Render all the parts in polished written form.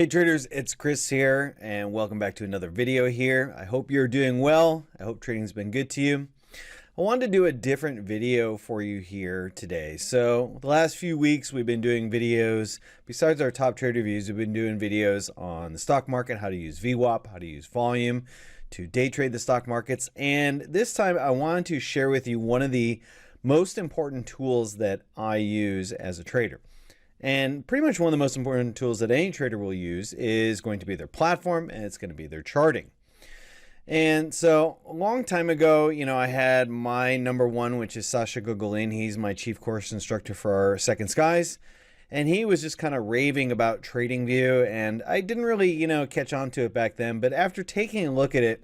Hey traders, it's Chris here and welcome back to another video here. I hope you're doing well. I hope trading's been good to you. I wanted to do a different video for you here today. So the last few weeks we've been doing videos, besides our top trade reviews, we've been doing videos on the stock market, how to use VWAP, how to use volume to day trade the stock markets. And this time I wanted to share with you one of the most important tools that I use as a trader. And pretty much one of the most important tools that any trader will use is going to be their platform, and it's going to be their charting. And so a long time ago, I had my number one, which is Sasha Gogolin. He's my chief course instructor for our Second Skies. And he was just kind of raving about TradingView, and I didn't really, catch on to it back then. But after taking a look at it,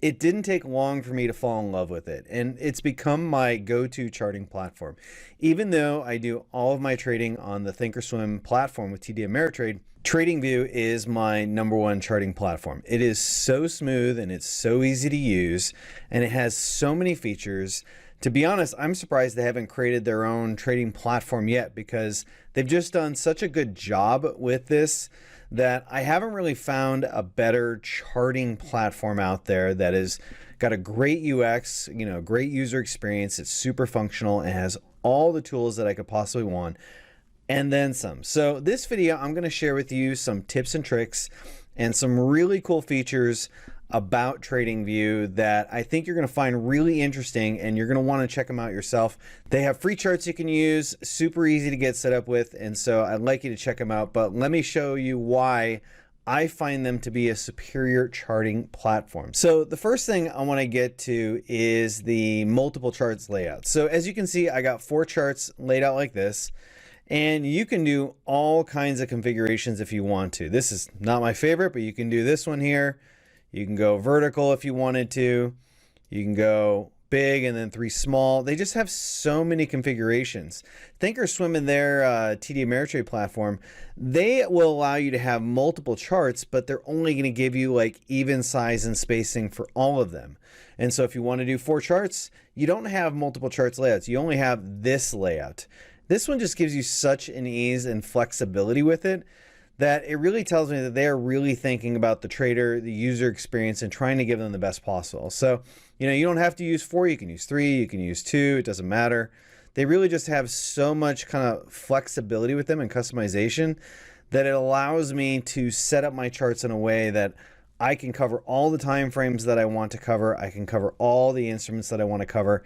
it didn't take long for me to fall in love with it, and it's become my go-to charting platform. Even though I do all of my trading on the Thinkorswim platform with TD Ameritrade, TradingView is my number one charting platform. It is so smooth and it's so easy to use, and it has so many features. To be honest, I'm surprised they haven't created their own trading platform yet, because they've just done such a good job with this that I haven't really found a better charting platform out there that has got a great UX, great user experience. It's super functional and has all the tools that I could possibly want, and then some. So this video, I'm going to share with you some tips and tricks and some really cool features about TradingView that I think you're going to find really interesting, and you're going to want to check them out yourself. They have free charts you can use, super easy to get set up with, and so I'd like you to check them out. But let me show you why I find them to be a superior charting platform. So the first thing I want to get to is the multiple charts layout. So as you can see, I got 4 charts laid out like this. And you can do all kinds of configurations if you want to. This is not my favorite, but you can do this one here. You can go vertical if you wanted to. You can go big and then 3 small. They just have so many configurations. Thinkorswim in their TD Ameritrade platform, they will allow you to have multiple charts, but they're only going to give you like even size and spacing for all of them. And so if you want to do 4 charts, you don't have multiple charts layouts. You only have this layout. This one just gives you such an ease and flexibility with it that it really tells me that they are really thinking about the trader, the user experience, and trying to give them the best possible. So, you don't have to use 4, you can use 3, you can use 2, it doesn't matter. They really just have so much kind of flexibility with them and customization that it allows me to set up my charts in a way that I can cover all the time frames that I want to cover. I can cover all the instruments that I want to cover.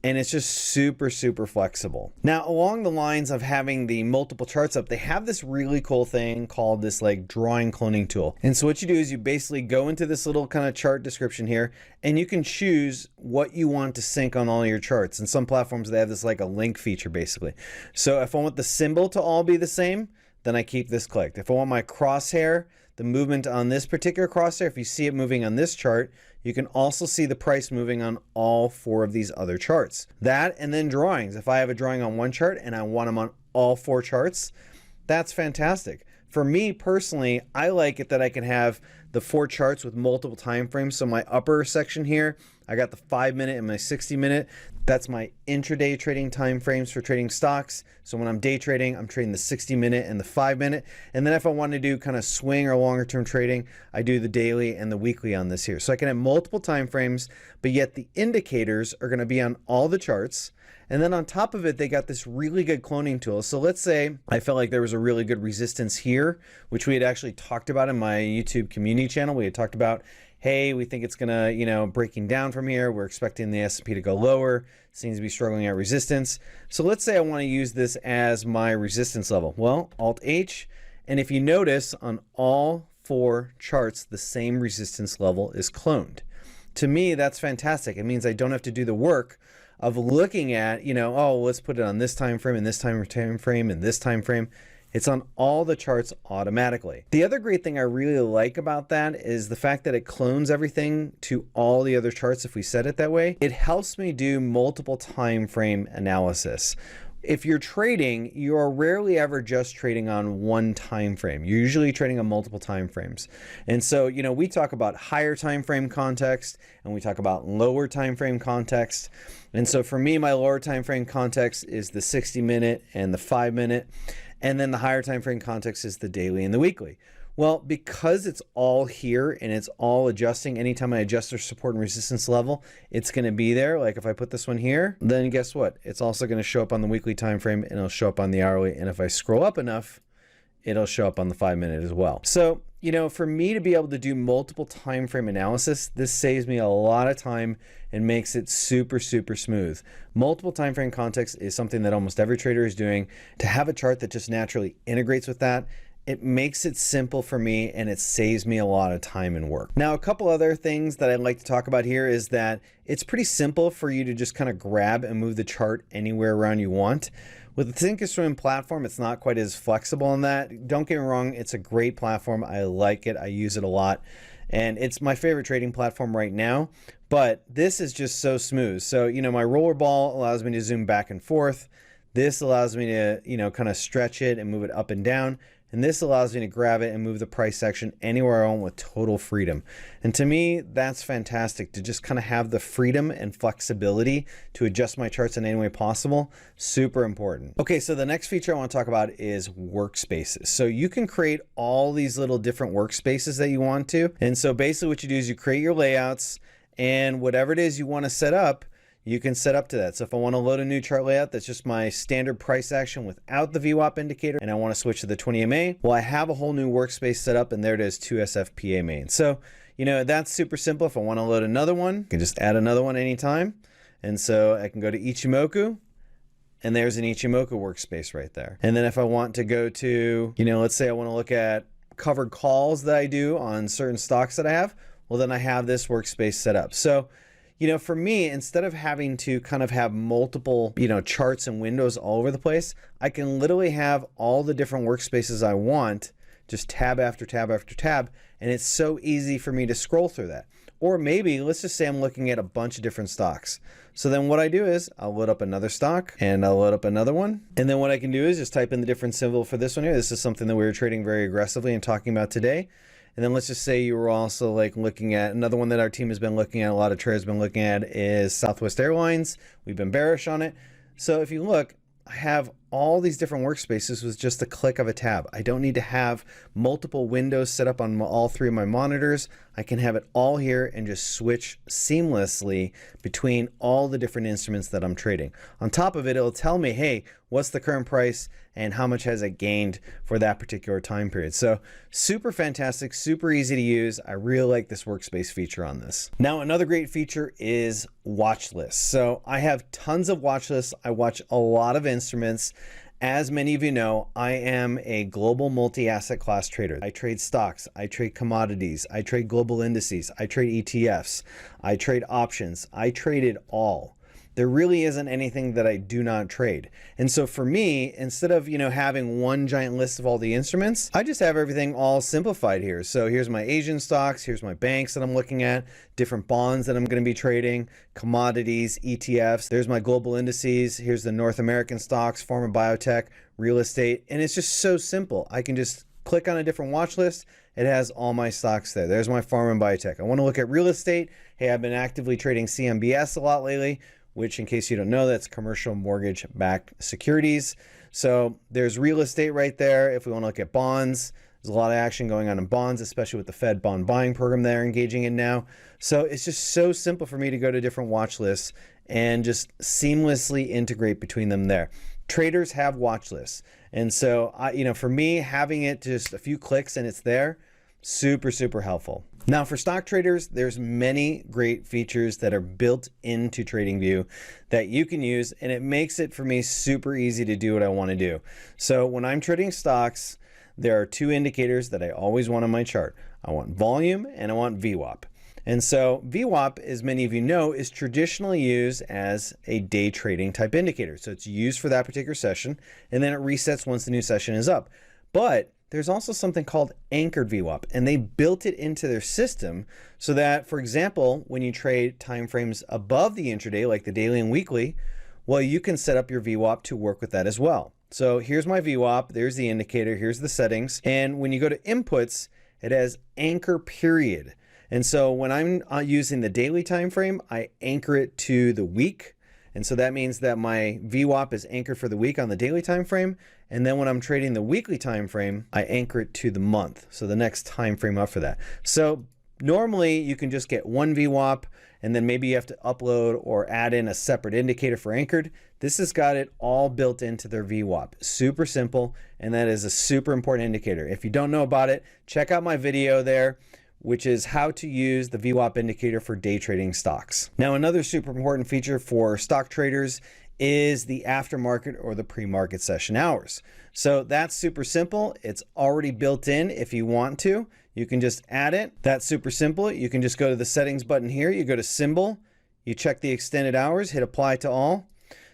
And it's just super, super flexible. Now, along the lines of having the multiple charts up, they have this really cool thing called this like drawing cloning tool. And so what you do is you basically go into this little kind of chart description here, and you can choose what you want to sync on all your charts. And some platforms, they have this like a link feature basically. So if I want the symbol to all be the same, then I keep this clicked. If I want my crosshair, the movement on this particular crosshair, if you see it moving on this chart, you can also see the price moving on all 4 of these other charts. That, and then drawings. If I have a drawing on one chart and I want them on all 4 charts, that's fantastic. For me personally, I like it that I can have the 4 charts with multiple time frames. So my upper section here, I got the 5-minute and my 60-minute. That's my intraday trading time frames for trading stocks. So when I'm day trading, I'm trading the 60-minute and the 5-minute. And then if I want to do kind of swing or longer term trading, I do the daily and the weekly on this here. So I can have multiple time frames, but yet the indicators are going to be on all the charts. And then on top of it, they got this really good cloning tool. So let's say I felt like there was a really good resistance here, which we had actually talked about in my YouTube community channel. We had talked about, hey, we think it's gonna, breaking down from here. We're expecting the S&P to go lower. Seems to be struggling at resistance. So let's say I want to use this as my resistance level. Well, Alt-H, and if you notice on all 4 charts, the same resistance level is cloned. To me, that's fantastic. It means I don't have to do the work of looking at, oh, let's put it on this time frame and this time frame and this time frame. It's on all the charts automatically. The other great thing I really like about that is the fact that it clones everything to all the other charts if we set it that way. It helps me do multiple time frame analysis. If you're trading, you're rarely ever just trading on one time frame. You're usually trading on multiple time frames. And so, we talk about higher time frame context and we talk about lower time frame context. And so for me, my lower time frame context is the 60-minute and the 5-minute. And then the higher time frame context is the daily and the weekly. Well, because it's all here and it's all adjusting, anytime I adjust their support and resistance level, it's going to be there. Like if I put this one here, then guess what? It's also going to show up on the weekly time frame and it'll show up on the hourly. And if I scroll up enough, it'll show up on the 5-minute as well. So, you know, for me to be able to do multiple time frame analysis, this saves me a lot of time and makes it super, super smooth. Multiple time frame context is something that almost every trader is doing. To have a chart that just naturally integrates with that, it makes it simple for me and it saves me a lot of time and work. Now, a couple other things that I'd like to talk about here is that it's pretty simple for you to just kind of grab and move the chart anywhere around you want. With the Thinkorswim platform, it's not quite as flexible on that. Don't get me wrong, it's a great platform. I like it, I use it a lot. And it's my favorite trading platform right now, but this is just so smooth. So, you know, my roller ball allows me to zoom back and forth. This allows me to, you know, kind of stretch it and move it up and down. And this allows me to grab it and move the price section anywhere I want with total freedom. And to me, that's fantastic to just kind of have the freedom and flexibility to adjust my charts in any way possible. Super important. Okay, so the next feature I want to talk about is Workspaces. So you can create all these little different workspaces that you want to. And so basically what you do is you create your layouts and whatever it is you want to set up, you can set up to that. So if I want to load a new chart layout that's just my standard price action without the VWAP indicator and I want to switch to the 20 MA, well, I have a whole new workspace set up and there it is, 2SFPA main. So, you know, that's super simple. If I want to load another one, I can just add another one anytime. And so I can go to Ichimoku and there's an Ichimoku workspace right there. And then if I want to go to, you know, let's say I want to look at covered calls that I do on certain stocks that I have, well, then I have this workspace set up. So, you know, for me, instead of having to kind of have multiple, you know, charts and windows all over the place, I can literally have all the different workspaces I want, just tab after tab after tab, and it's so easy for me to scroll through that. Or maybe, let's just say I'm looking at a bunch of different stocks. So then what I do is I'll load up another stock and I'll load up another one. And then what I can do is just type in the different symbol for this one here. This is something that we were trading very aggressively and talking about today. And then let's just say you were also like looking at another one that our team has been looking at, a lot of traders have been looking at, is Southwest Airlines. We've been bearish on it. So if you look, I have all these different workspaces with just the click of a tab. I don't need to have multiple windows set up on all three of my monitors. I can have it all here and just switch seamlessly between all the different instruments that I'm trading. On top of it, it'll tell me, hey, what's the current price and how much has it gained for that particular time period. So super fantastic, super easy to use. I really like this workspace feature on this. Now, another great feature is watch lists. So I have tons of watch lists. I watch a lot of instruments. As many of you know, I am a global multi-asset class trader. I trade stocks, I trade commodities, I trade global indices, I trade ETFs, I trade options, I trade it all. There really isn't anything that I do not trade. And so for me, instead of, you know, having one giant list of all the instruments, I just have everything all simplified here. So here's my Asian stocks, here's my banks that I'm looking at, different bonds that I'm going to be trading, commodities, ETFs, there's my global indices, here's the North American stocks, pharma, biotech, real estate, and it's just so simple. I can just click on a different watch list. It has all my stocks there. There's my pharma and biotech. I want to look at real estate. Hey, I've been actively trading CMBS a lot lately, which, in case you don't know, that's commercial mortgage-backed securities. So there's real estate right there. If we want to look at bonds, there's a lot of action going on in bonds, especially with the Fed bond buying program they're engaging in now. So it's just so simple for me to go to different watch lists and just seamlessly integrate between them there. Traders have watch lists. And so, for me, having it just a few clicks and it's there, super, super helpful. Now for stock traders, there's many great features that are built into TradingView that you can use, and it makes it for me super easy to do what I want to do. So when I'm trading stocks, there are two indicators that I always want on my chart. I want volume and I want VWAP. And so VWAP, as many of you know, is traditionally used as a day trading type indicator. So it's used for that particular session, and then it resets once the new session is up. But there's also something called anchored VWAP, and they built it into their system so that, for example, when you trade timeframes above the intraday, like the daily and weekly, well, you can set up your VWAP to work with that as well. So here's my VWAP, there's the indicator, here's the settings, and when you go to inputs, it has anchor period. And so when I'm using the daily time frame, I anchor it to the week. And so that means that my VWAP is anchored for the week on the daily time frame, And then when I'm trading the weekly time frame, I anchor it to the month. So the next time frame up for that. So normally you can just get one VWAP and then maybe you have to upload or add in a separate indicator for anchored. This has got it all built into their VWAP. Super simple, and that is a super important indicator. If you don't know about it, check out my video there, which is how to use the VWAP indicator for day trading stocks. Now, another super important feature for stock traders is the aftermarket or the pre-market session hours. So that's super simple. It's already built in. If you want to, you can just add it. That's super simple. You can just go to the settings button here. You go to symbol, you check the extended hours, hit apply to all.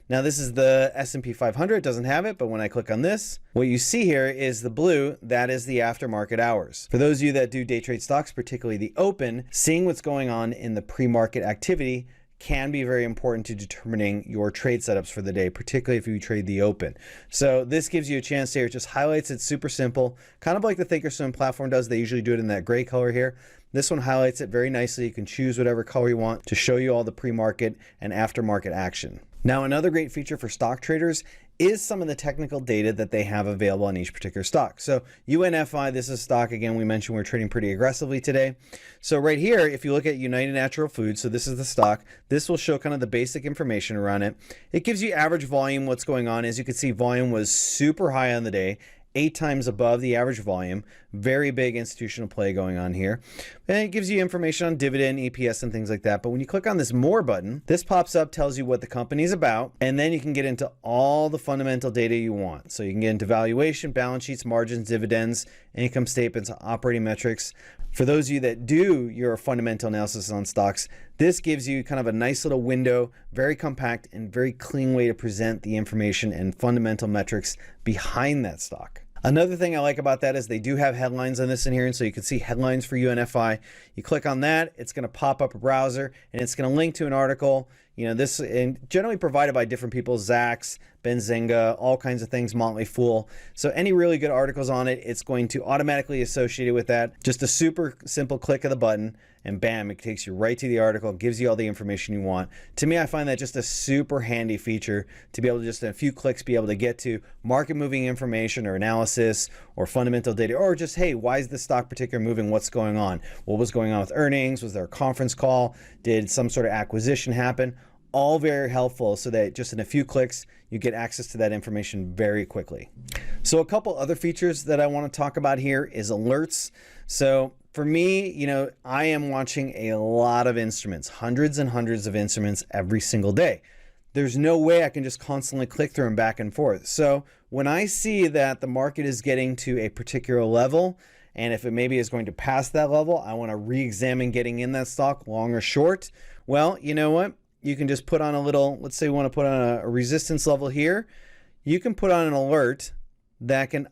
Now this is the S&P 500, it doesn't have it, but when I click on this, what you see here is the blue, that is the aftermarket hours. For those of you that do day trade stocks, particularly the open, seeing what's going on in the pre-market activity can be very important to determining your trade setups for the day, particularly if you trade the open. So this gives you a chance here. It just highlights it super simple, kind of like the Thinkorswim platform does. They usually do it in that gray color here. This one highlights it very nicely. You can choose whatever color you want to show you all the pre-market and aftermarket action. Now, another great feature for stock traders is some of the technical data that they have available on each particular stock. So UNFI, this is a stock, again, we mentioned we're trading pretty aggressively today. So right here, if you look at United Natural Foods, so this is the stock, this will show kind of the basic information around it. It gives you average volume, what's going on. As you can see, volume was super high on the day, 8 times above the average volume. Very big institutional play going on here. And it gives you information on dividend, EPS, and things like that. But when you click on this more button, this pops up, tells you what the company is about, and then you can get into all the fundamental data you want. So you can get into valuation, balance sheets, margins, dividends, income statements, operating metrics. For those of you that do your fundamental analysis on stocks, this gives you kind of a nice little window, very compact and very clean way to present the information and fundamental metrics behind that stock. Another thing I like about that is they do have headlines on this in here, and so you can see headlines for UNFI. You click on that, it's going to pop up a browser, and it's going to link to an article. You know, this is generally provided by different people, Zacks, Benzinga, all kinds of things, Motley Fool. So any really good articles on it, it's going to automatically associate it with that. Just a super simple click of the button, and bam, it takes you right to the article, gives you all the information you want. To me, I find that just a super handy feature to be able to just in a few clicks be able to get to market moving information or analysis or fundamental data, or just, hey, why is this stock particular moving? What's going on? What was going on with earnings? Was there a conference call? Did some sort of acquisition happen? All very helpful so that just in a few clicks, you get access to that information very quickly. So a couple other features that I want to talk about here is alerts. So for me, you know, I am watching a lot of instruments, hundreds and hundreds of instruments every single day. There's no way I can just constantly click through them back and forth. So when I see that the market is getting to a particular level, and if it maybe is going to pass that level, I want to re-examine getting in that stock, long or short. Well, you know what? You can just put on a little, let's say we want to put on a resistance level here. You can put on an alert that can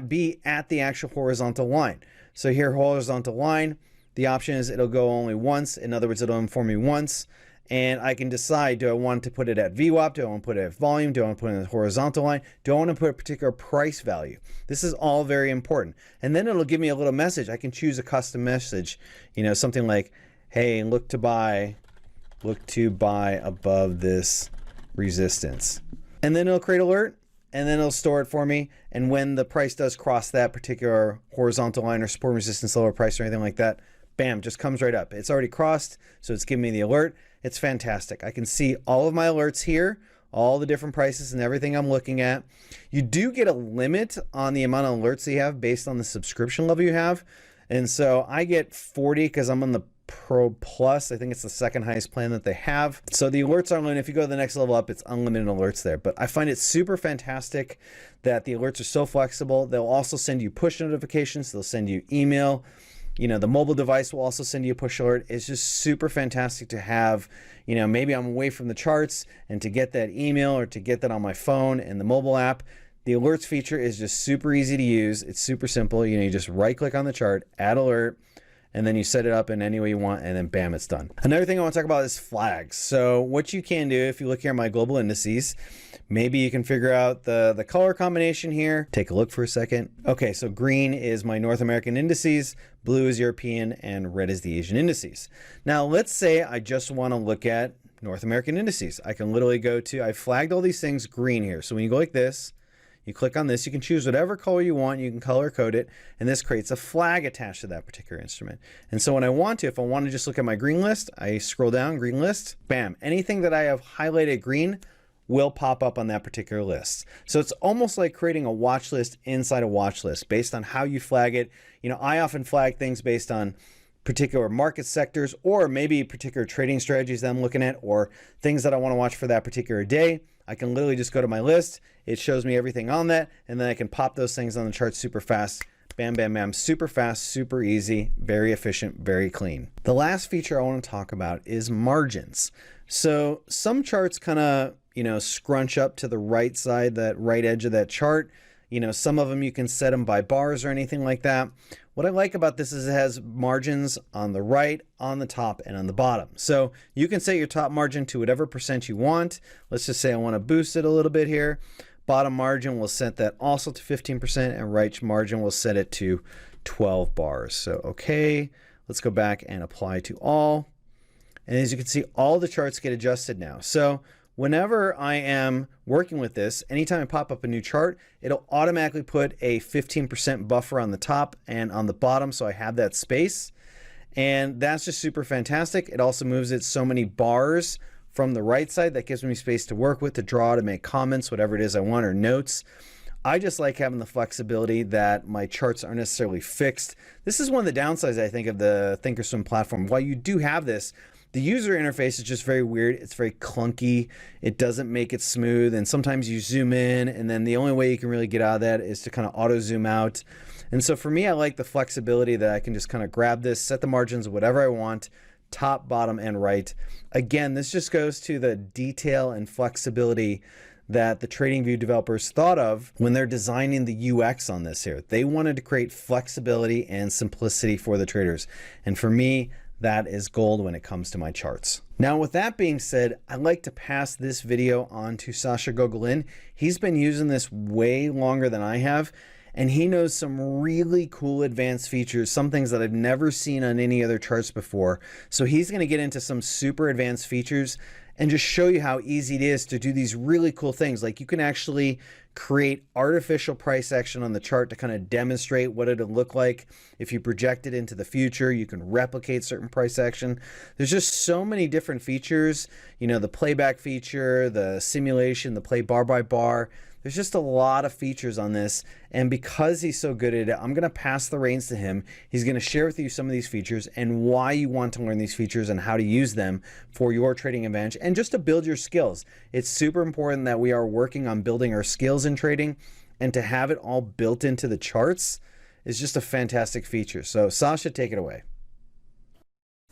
be at the actual horizontal line. So here, horizontal line, the option is it'll go only once. In other words, it'll inform me once. And I can decide, do I want to put it at VWAP? Do I want to put it at volume? Do I want to put it in the horizontal line? Do I want to put a particular price value? This is all very important. And then it'll give me a little message. I can choose a custom message, you know, something like, hey, look to buy above this resistance. And then it'll create an alert, and then it'll store it for me. And when the price does cross that particular horizontal line or support resistance level price or anything like that, bam, just comes right up. It's already crossed, so it's giving me the alert. It's fantastic. I can see all of my alerts here, all the different prices and everything I'm looking at. You do get a limit on the amount of alerts that you have based on the subscription level you have. And so I get 40 because I'm on the Pro Plus. I think it's the second highest plan that they have. So the alerts are unlimited. If you go to the next level up, it's unlimited alerts there. But I find it super fantastic that the alerts are so flexible. They'll also send you push notifications. They'll send you email. You know, the mobile device will also send you a push alert. It's just super fantastic to have, you know, maybe I'm away from the charts and to get that email or to get that on my phone and the mobile app. The alerts feature is just super easy to use. It's super simple. You know, you just right click on the chart, add alert, and then you set it up in any way you want, and then bam, it's done. Another thing I want to talk about is flags. So what you can do, if you look here at my global indices, maybe you can figure out the color combination here. Take a look for a second. Okay, so green is my North American indices, blue is European, and red is the Asian indices. Now, let's say I just want to look at North American indices. I can literally go to, I flagged all these things green here. So when you go like this, You click on this, you can choose whatever color you want, you can color code it, and this creates a flag attached to that particular instrument. And so when I want to, if I want to just look at my green list, I scroll down, green list, bam, anything that I have highlighted green will pop up on that particular list. So it's almost like creating a watch list inside a watch list based on how you flag it. You know, I often flag things based on particular market sectors or maybe particular trading strategies that I'm looking at or things that I want to watch for that particular day. I can literally just go to my list. It shows me everything on that, and then I can pop those things on the chart super fast. Bam, bam, bam, super fast, super easy, very efficient, very clean. The last feature I want to talk about is margins. So some charts kind of, scrunch up to the right side, that right edge of that chart. Some of them you can set them by bars or anything like that. What I like about this is it has margins on the right, on the top, and on the bottom. So you can set your top margin to whatever percent you want. Let's just say I want to boost it a little bit here. Bottom margin, we'll set that also to 15%, and right margin, we'll set it to 12 bars. So, okay, let's go back and apply to all. And as you can see, all the charts get adjusted now. So whenever I am working with this, anytime I pop up a new chart, it'll automatically put a 15% buffer on the top and on the bottom, so I have that space. And that's just super fantastic. It also moves it so many bars from the right side. That gives me space to work with, to draw, to make comments, whatever it is I want, or notes. I just like having the flexibility that my charts aren't necessarily fixed. This is one of the downsides, I think, of the Thinkorswim platform. While you do have this, the user interface is just very weird. It's very clunky. It doesn't make it smooth. And sometimes you zoom in, and then the only way you can really get out of that is to kind of auto zoom out. And so for me, I like the flexibility that I can just kind of grab this, set the margins whatever I want, top, bottom, and right. Again, this just goes to the detail and flexibility that the TradingView developers thought of when they're designing the UX on this here. They wanted to create flexibility and simplicity for the traders. And for me, that is gold when it comes to my charts. Now, with that being said, I'd like to pass this video on to Sasha Gogolin. He's been using this way longer than I have, and he knows some really cool advanced features, some things that I've never seen on any other charts before. So he's going to get into some super advanced features and just show you how easy it is to do these really cool things. Like you can actually create artificial price action on the chart to kind of demonstrate what it'll look like if you project it into the future. You can replicate certain price action. There's just so many different features, the playback feature, the simulation, the play bar by bar. There's just a lot of features on this, and because he's so good at it, I'm going to pass the reins to him. He's going to share with you some of these features and why you want to learn these features and how to use them for your trading advantage and just to build your skills. It's super important that we are working on building our skills in trading, and to have it all built into the charts is just a fantastic feature. So Sasha, take it away.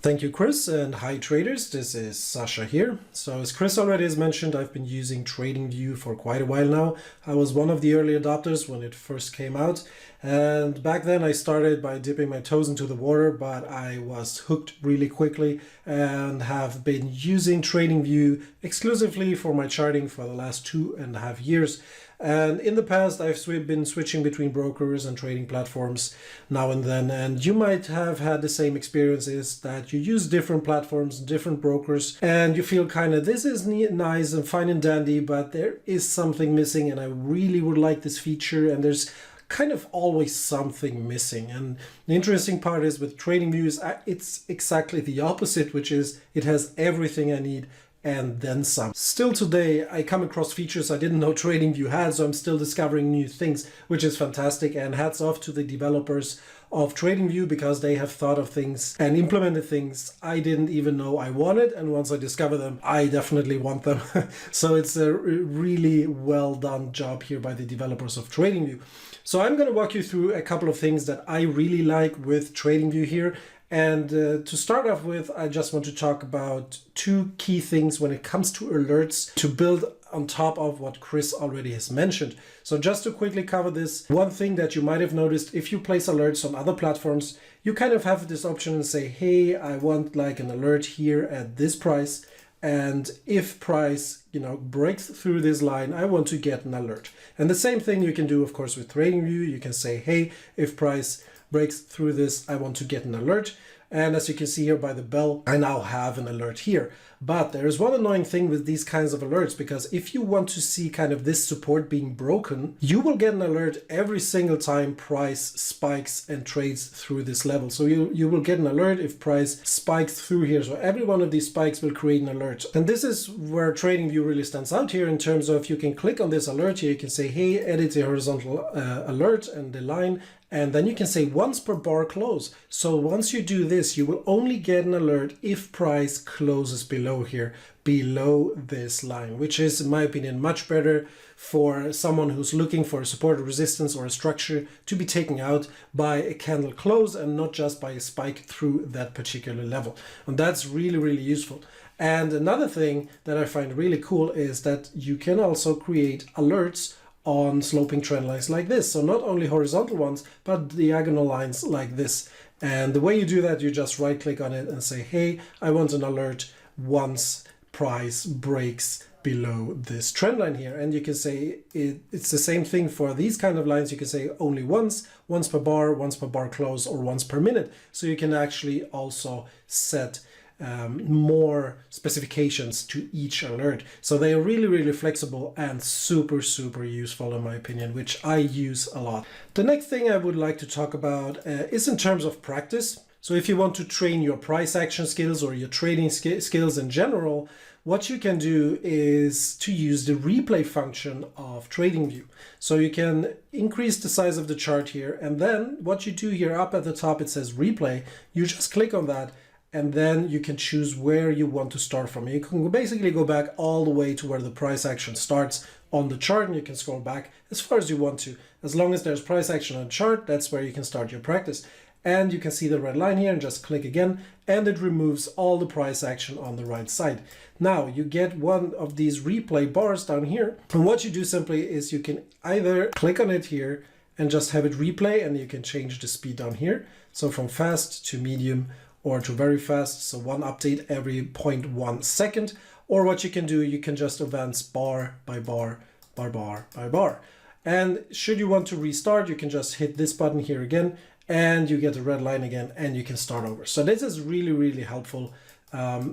Thank you, Chris, and hi traders, this is Sasha here. So as Chris already has mentioned, I've been using TradingView for quite a while now. I was one of the early adopters when it first came out, and back then I started by dipping my toes into the water, but I was hooked really quickly and have been using TradingView exclusively for my charting for the last 2.5 years. And in the past, I've been switching between brokers and trading platforms now and then. And you might have had the same experiences that you use different platforms, different brokers, and you feel kind of, this is nice and fine and dandy, but there is something missing and I really would like this feature. And there's kind of always something missing. And the interesting part is with TradingView is it's exactly the opposite, which is it has everything I need and then some. Still today, I come across features I didn't know TradingView had, so I'm still discovering new things, which is fantastic. And hats off to the developers of TradingView, because they have thought of things and implemented things I didn't even know I wanted. And once I discover them, I definitely want them. So it's a really well done job here by the developers of TradingView. So I'm going to walk you through a couple of things that I really like with TradingView here. And to start off with, I just want to talk about two key things when it comes to alerts to build on top of what Chris already has mentioned. So just to quickly cover this, one thing that you might have noticed, if you place alerts on other platforms, you kind of have this option and say, hey, I want like an alert here at this price. And if price, breaks through this line, I want to get an alert. And the same thing you can do, of course, with TradingView. You can say, hey, if price breaks through this, I want to get an alert. And as you can see here by the bell, I now have an alert here. But there is one annoying thing with these kinds of alerts, because if you want to see kind of this support being broken, you will get an alert every single time price spikes and trades through this level. So you will get an alert if price spikes through here. So every one of these spikes will create an alert. And this is where TradingView really stands out here in terms of you can click on this alert here. You can say, hey, edit the horizontal alert and the line. And then you can say once per bar close. So once you do this, you will only get an alert if price closes below here, below this line, which is, in my opinion, much better for someone who's looking for a support or resistance or a structure to be taken out by a candle close and not just by a spike through that particular level. And that's really, really useful. And another thing that I find really cool is that you can also create alerts on sloping trend lines like this. So not only horizontal ones, but diagonal lines like this. And the way you do that, you just right click on it and say, hey, I want an alert once price breaks below this trend line here. And you can say it's the same thing for these kind of lines. You can say only once per bar close, or once per minute. So you can actually also set more specifications to each alert. So they are really, really flexible and super, super useful in my opinion, which I use a lot. The next thing I would like to talk about is in terms of practice. So if you want to train your price action skills or your trading skills in general, what you can do is to use the replay function of TradingView. So you can increase the size of the chart here, and then what you do here up at the top, it says replay. You just click on that, and then you can choose where you want to start from. You can basically go back all the way to where the price action starts on the chart, and you can scroll back as far as you want to. As long as there's price action on the chart, that's where you can start your practice. And you can see the red line here and just click again, and it removes all the price action on the right side. Now you get one of these replay bars down here. And what you do simply is you can either click on it here and just have it replay, and you can change the speed down here. So from fast to medium or to very fast. So one update every 0.1 second. Or what you can do, you can just advance bar by bar, bar by bar. And should you want to restart, you can just hit this button here again, and you get a red line again, and you can start over. So this is really, really helpful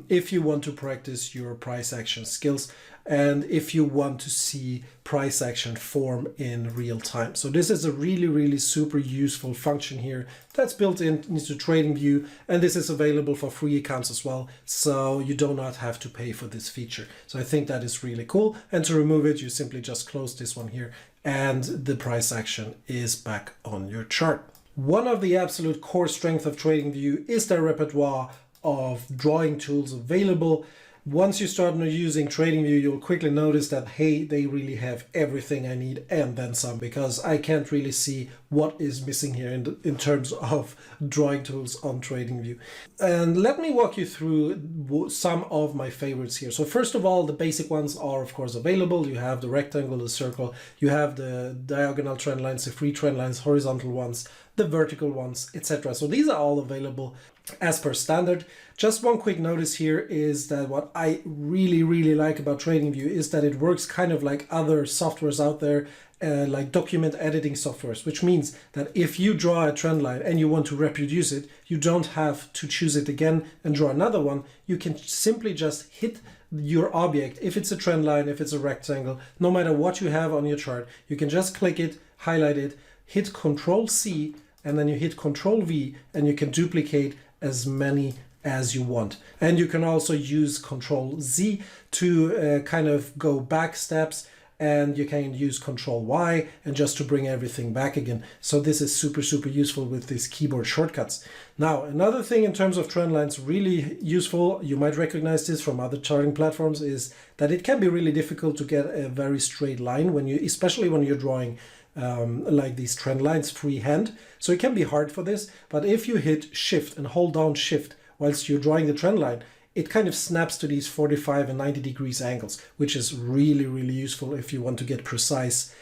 if you want to practice your price action skills and if you want to see price action form in real time. So this is a really, really super useful function here that's built into TradingView, and this is available for free accounts as well. So you do not have to pay for this feature. So I think that is really cool. And to remove it, you simply just close this one here, and the price action is back on your chart. One of the absolute core strengths of TradingView is their repertoire of drawing tools available. Once you start using TradingView, you'll quickly notice that, hey, they really have everything I need and then some, because I can't really see what is missing here in terms of drawing tools on TradingView. And let me walk you through some of my favorites here. So first of all, the basic ones are of course available. You have the rectangle, the circle, you have the diagonal trend lines, the free trend lines, horizontal ones, the vertical ones, etc. So these are all available as per standard. Just one quick notice here is that what I really, really like about TradingView is that it works kind of like other softwares out there, like document editing softwares, which means that if you draw a trend line and you want to reproduce it, you don't have to choose it again and draw another one. You can simply just hit your object. If it's a trend line, if it's a rectangle, no matter what you have on your chart, you can just click it, highlight it, hit Control-C, and then you hit Control-V, and you can duplicate as many as you want. And you can also use Control-Z to kind of go back steps, and you can use Control-Y and just to bring everything back again. So this is super, super useful with these keyboard shortcuts. Now, another thing in terms of trend lines, really useful, you might recognize this from other charting platforms, is that it can be really difficult to get a very straight line when you, especially when you're drawing like these trend lines freehand. So it can be hard for this, but if you hit Shift and hold down Shift whilst you're drawing the trend line, it kind of snaps to these 45 and 90 degrees angles, which is really, really useful if you want to get precise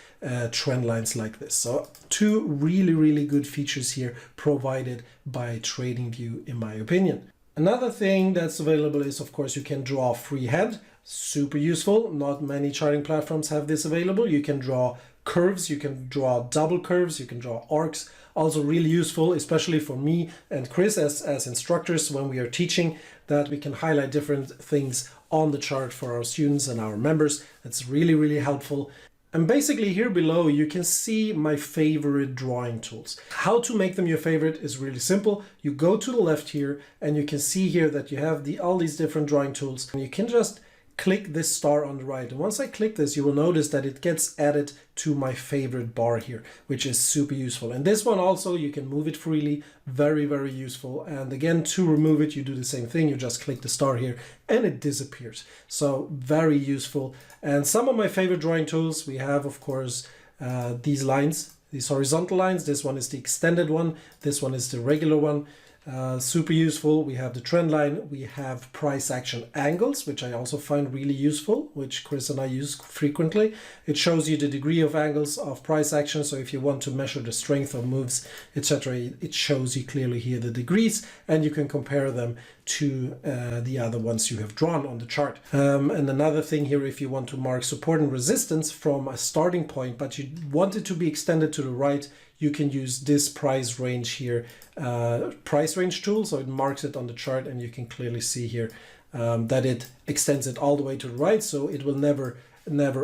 trend lines like this. So two really, really good features here provided by TradingView, in my opinion. Another thing that's available is, of course, you can draw freehand. Super useful. Not many charting platforms have this available. You can draw curves, you can draw double curves, you can draw arcs. Also really useful, especially for me and Chris as instructors when we are teaching, that we can highlight different things on the chart for our students and our members. It's really, really helpful. And basically here below, you can see my favorite drawing tools. How to make them your favorite is really simple. You go to the left here and you can see here that you have all these different drawing tools, and you can just click this star on the right. And once I click this, you will notice that it gets added to my favorite bar here, which is super useful. And this one also, you can move it freely, very, very useful. And again, to remove it, you do the same thing. You just click the star here and it disappears. So very useful. And some of my favorite drawing tools, we have, of course, these lines, these horizontal lines. This one is the extended one. This one is the regular one. Super useful. We have the trend line, we have price action angles, which I also find really useful, which Chris and I use frequently. It shows you the degree of angles of price action. So if you want to measure the strength of moves, etc., it shows you clearly here the degrees, and you can compare them to the other ones you have drawn on the chart. And another thing here, if you want to mark support and resistance from a starting point, but you want it to be extended to the right, you can use this price range here, price range tool. So it marks it on the chart, and you can clearly see here that it extends it all the way to the right. So it will never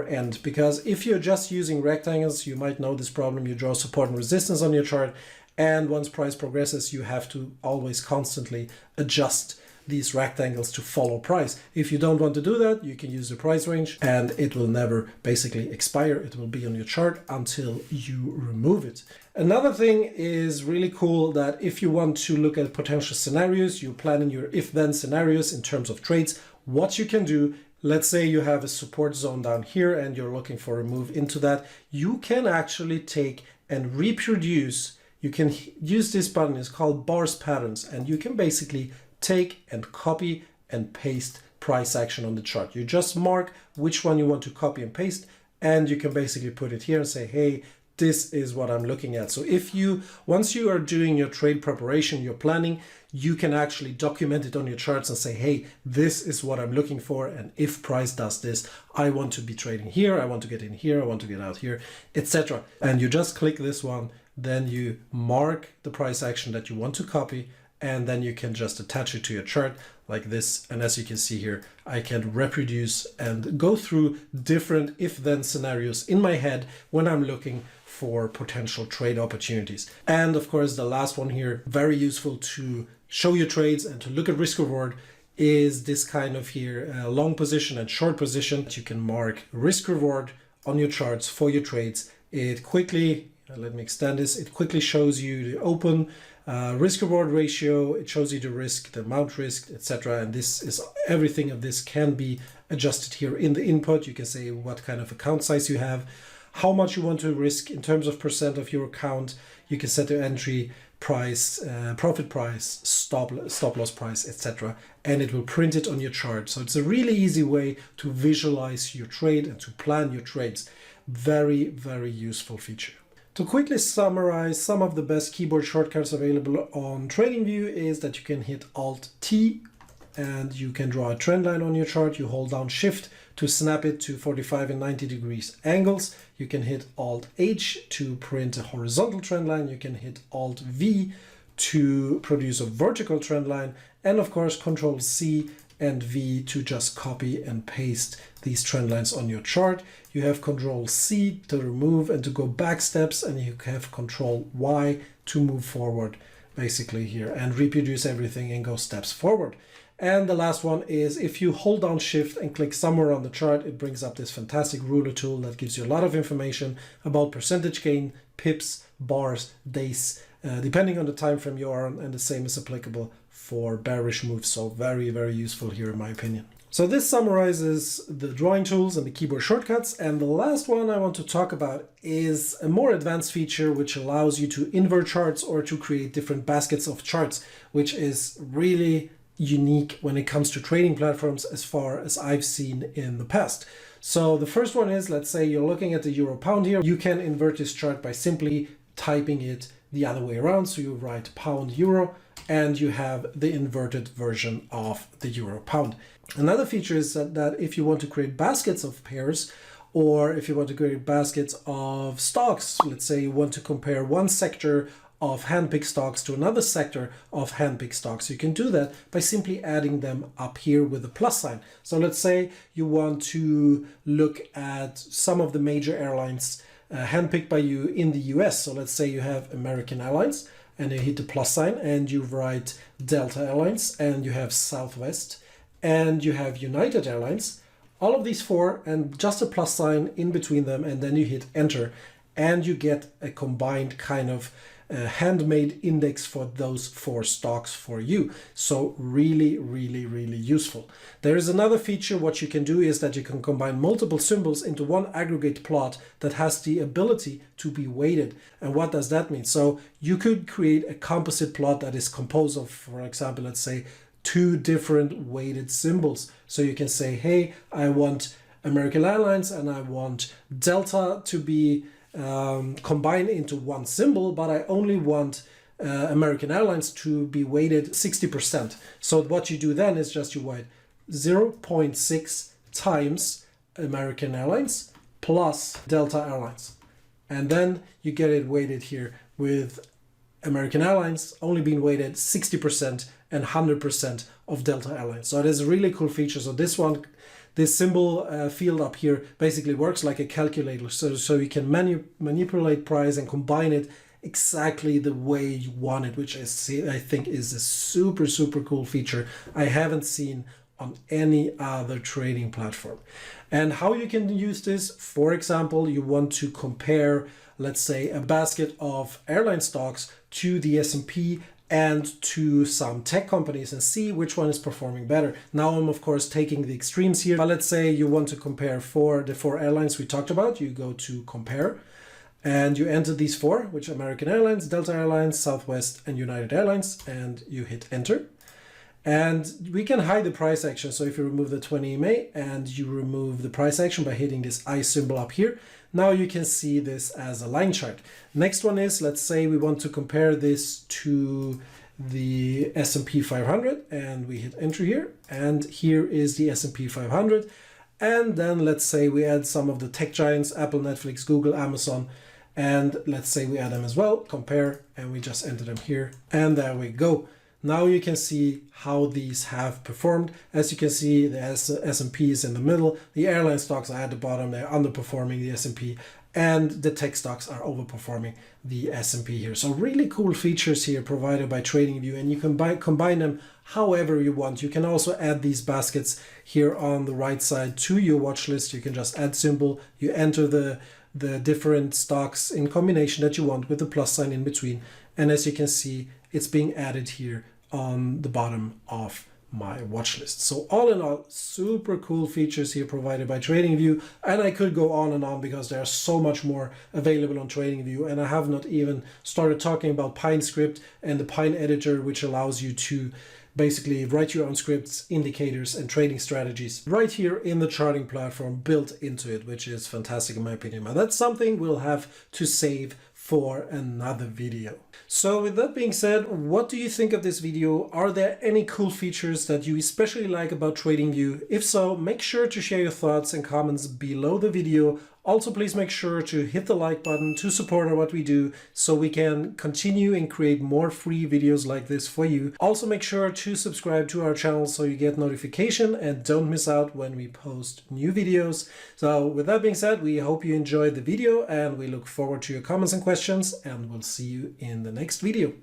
end, because if you're just using rectangles, you might know this problem. You draw support and resistance on your chart, and once price progresses, you have to always constantly adjust these rectangles to follow price. If you don't want to do that, you can use the price range, and it will never basically expire. It will be on your chart until you remove it. Another thing is really cool, that if you want to look at potential scenarios, you're planning your if-then scenarios in terms of trades, what you can do. Let's say you have a support zone down here and you're looking for a move into that. You can actually take and reproduce. You can use this button, it's called bars patterns, and you can basically take and copy and paste price action on the chart. You just mark which one you want to copy and paste, and you can basically put it here and say, hey, this is what I'm looking at. So once you are doing your trade preparation, your planning, you can actually document it on your charts and say, hey, this is what I'm looking for. And if price does this, I want to be trading here. I want to get in here. I want to get out here, etc. And you just click this one, then you mark the price action that you want to copy, and then you can just attach it to your chart like this. And as you can see here, I can reproduce and go through different if-then scenarios in my head when I'm looking for potential trade opportunities. And of course, the last one here, very useful to show your trades and to look at risk reward, is this kind of here, long position and short position. You can mark risk reward on your charts for your trades. It quickly, let me extend this, it quickly shows you the open risk reward ratio. It shows you the risk, the amount risked, etc. And this is everything of this can be adjusted here in the input. You can say what kind of account size you have, how much you want to risk in terms of percent of your account. You can set the entry price, profit price, stop loss price, etc. And it will print it on your chart. So it's a really easy way to visualize your trade and to plan your trades. Very, very useful feature. To quickly summarize, some of the best keyboard shortcuts available on TradingView is that you can hit Alt-T and you can draw a trend line on your chart. You hold down Shift to snap it to 45 and 90 degrees angles. You can hit Alt-H to print a horizontal trend line. You can hit Alt-V to produce a vertical trend line. And of course, Control-C and V to just copy and paste these trend lines on your chart. You have Control-C to remove and to go back steps, and you have Control-Y to move forward basically here and reproduce everything and go steps forward. And the last one is if you hold down Shift and click somewhere on the chart, it brings up this fantastic ruler tool that gives you a lot of information about percentage gain, pips, bars, days, depending on the time frame you are on, and the same is applicable for bearish moves. So very, very useful here in my opinion. So this summarizes the drawing tools and the keyboard shortcuts. And the last one I want to talk about is a more advanced feature which allows you to invert charts or to create different baskets of charts, which is really unique when it comes to trading platforms as far as I've seen in the past. So the first one is, let's say you're looking at the euro pound here. You can invert this chart by simply typing it the other way around. So you write pound euro and you have the inverted version of the euro pound. Another feature is that if you want to create baskets of pairs, or if you want to create baskets of stocks, let's say you want to compare one sector of handpicked stocks to another sector of handpicked stocks. You can do that by simply adding them up here with a plus sign. So let's say you want to look at some of the major airlines handpicked by you in the US. So let's say you have American Airlines and you hit the plus sign and you write Delta Airlines and you have Southwest and you have United Airlines. All of these four and just a plus sign in between them, and then you hit enter and you get a combined kind of handmade index for those four stocks for you. So really, really, really useful. There is another feature. What you can do is that you can combine multiple symbols into one aggregate plot that has the ability to be weighted. And what does that mean? So you could create a composite plot that is composed of, for example, let's say 2 different weighted symbols. So you can say, hey, I want American Airlines and I want Delta to be combined into one symbol, but I only want American Airlines to be weighted 60%. So what you do then is just you weight 0.6 times American Airlines plus Delta Airlines. And then you get it weighted here with American Airlines only being weighted 60% and 100% of Delta Airlines. So it is a really cool feature. So this symbol field up here basically works like a calculator. So you can manipulate price and combine it exactly the way you want it, which I think is a super, super cool feature I haven't seen on any other trading platform. And how you can use this, for example, you want to compare, let's say, a basket of airline stocks to the S&P and to some tech companies and see which one is performing better. Now I'm of course taking the extremes here, but let's say you want to compare the four airlines we talked about. You go to compare and you enter these four, which are American Airlines, Delta Airlines, Southwest and United Airlines, and you hit enter. And we can hide the price action. So if you remove the 20 EMA and you remove the price action by hitting this I symbol up here, now you can see this as a line chart. Next one is, let's say we want to compare this to the S&P 500 and we hit enter here. And here is the S&P 500. And then let's say we add some of the tech giants, Apple, Netflix, Google, Amazon, and let's say we add them as well, compare, and we just enter them here. And there we go. Now you can see how these have performed. As you can see, the S&P is in the middle, the airline stocks are at the bottom, they're underperforming the S&P, and the tech stocks are overperforming the S&P here. So really cool features here provided by TradingView, and you can combine them however you want. You can also add these baskets here on the right side to your watch list. You can just add symbol, you enter the different stocks in combination that you want with the plus sign in between, and as you can see, it's being added here on the bottom of my watch list. So all in all, super cool features here provided by TradingView, and I could go on and on because there's so much more available on TradingView, and I have not even started talking about PineScript and the Pine editor, which allows you to basically write your own scripts, indicators, and trading strategies right here in the charting platform built into it, which is fantastic in my opinion. But that's something we'll have to save for another video. So with that being said, what do you think of this video? Are there any cool features that you especially like about TradingView? If so, make sure to share your thoughts and comments below the video. Also, please make sure to hit the like button to support what we do so we can continue and create more free videos like this for you. Also, make sure to subscribe to our channel so you get notification and don't miss out when we post new videos. So with that being said, we hope you enjoyed the video and we look forward to your comments and questions, and we'll see you in the next video.